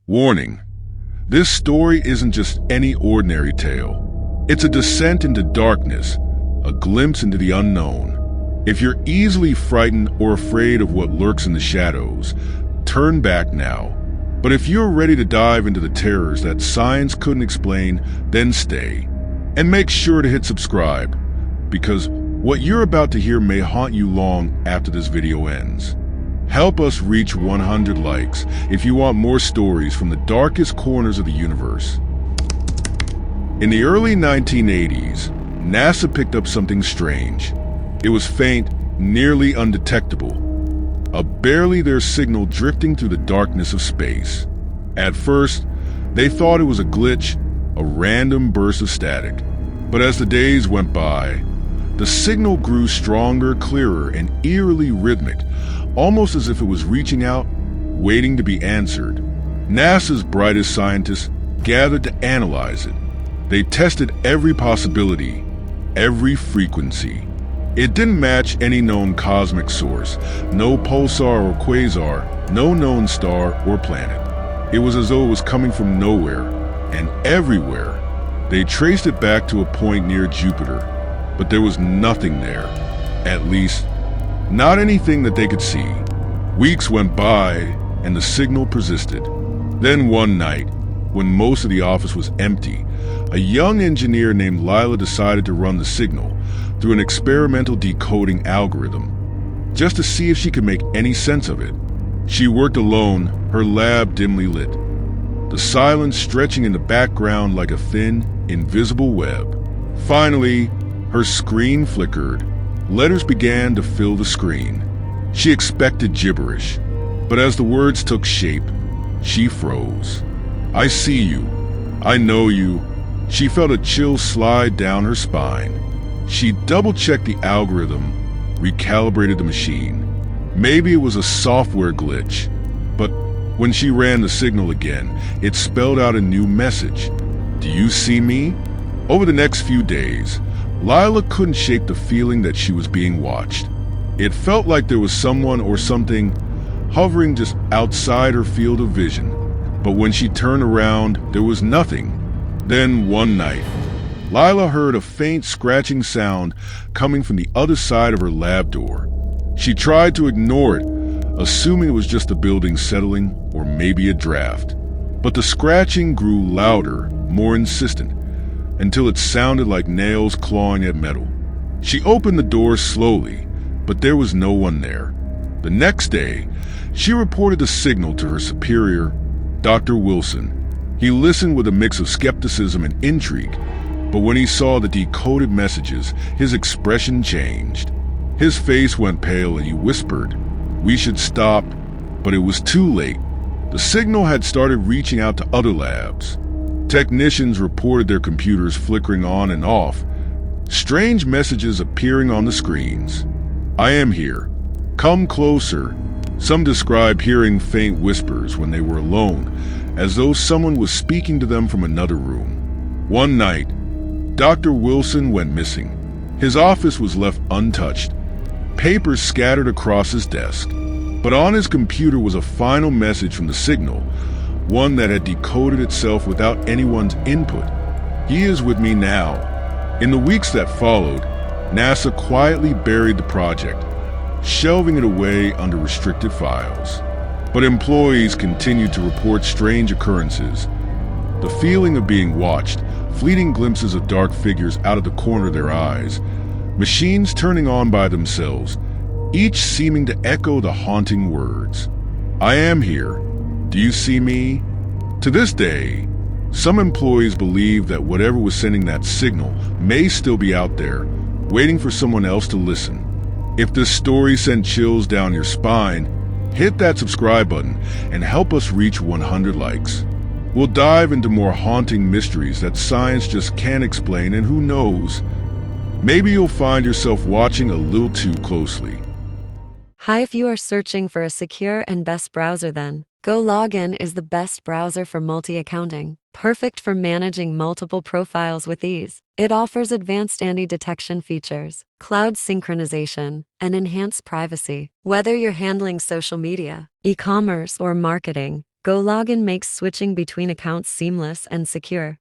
Warning: this story isn't just any ordinary tale. It's a descent into darkness, a glimpse into the unknown. If you're easily frightened or afraid of what lurks in the shadows, turn back now. But if you're ready to dive into the terrors that science couldn't explain, then stay. And make sure to hit subscribe, because what you're about to hear may haunt you long after this video ends. Help us reach 100 likes if you want more stories from the darkest corners of the universe. In the early 1980s, NASA picked up something strange. It was faint, nearly undetectable, a barely there signal drifting through the darkness of space. At first, they thought it was a glitch, a random burst of static. But as the days went by, the signal grew stronger, clearer, and eerily rhythmic, almost as if it was reaching out, waiting to be answered. NASA's brightest scientists gathered to analyze it. They tested every possibility, every frequency. It didn't match any known cosmic source, no pulsar or quasar, no known star or planet. It was as though it was coming from nowhere and everywhere. They traced it back to a point near Jupiter, but there was nothing there, at least not anything that they could see. Weeks went by and the signal persisted. Then one night, when most of the office was empty, a young engineer named Lila decided to run the signal through an experimental decoding algorithm, just to see if she could make any sense of it. She worked alone, her lab dimly lit, the silence stretching in the background like a thin, invisible web. Finally, her screen flickered. Letters began to fill the screen. She expected gibberish, but as the words took shape, she froze. "I see you. I know you." She felt a chill slide down her spine. She double-checked the algorithm, recalibrated the machine. Maybe it was a software glitch, but when she ran the signal again, it spelled out a new message. "Do you see me?" Over the next few days, Lila couldn't shake the feeling that she was being watched. It felt like there was someone or something hovering just outside her field of vision. But when she turned around, there was nothing. Then one night, Lila heard a faint scratching sound coming from the other side of her lab door. She tried to ignore it, assuming it was just the building settling or maybe a draft. But the scratching grew louder, more insistent, until it sounded like nails clawing at metal. She opened the door slowly, but there was no one there. The next day, she reported the signal to her superior, Dr. Wilson. He listened with a mix of skepticism and intrigue, but when he saw the decoded messages, his expression changed. His face went pale and he whispered, "We should stop," but it was too late. The signal had started reaching out to other labs. Technicians reported their computers flickering on and off, strange messages appearing on the screens. "I am here. Come closer." Some described hearing faint whispers when they were alone, as though someone was speaking to them from another room. One night, Dr. Wilson went missing. His office was left untouched, papers scattered across his desk. But on his computer was a final message from the signal, one that had decoded itself without anyone's input. "He is with me now." In the weeks that followed, NASA quietly buried the project, shelving it away under restricted files. But employees continued to report strange occurrences. The feeling of being watched, fleeting glimpses of dark figures out of the corner of their eyes, machines turning on by themselves, each seeming to echo the haunting words, "I am here. Do you see me?" To this day, some employees believe that whatever was sending that signal may still be out there, waiting for someone else to listen. If this story sent chills down your spine, hit that subscribe button and help us reach 100 likes. We'll dive into more haunting mysteries that science just can't explain, and who knows, maybe you'll find yourself watching a little too closely. Hi, if you are searching for a secure and best browser, then Go Login is the best browser for multi-accounting, perfect for managing multiple profiles with ease. It offers advanced anti-detection features, cloud synchronization, and enhanced privacy. Whether you're handling social media, e-commerce, or marketing, Go Login makes switching between accounts seamless and secure.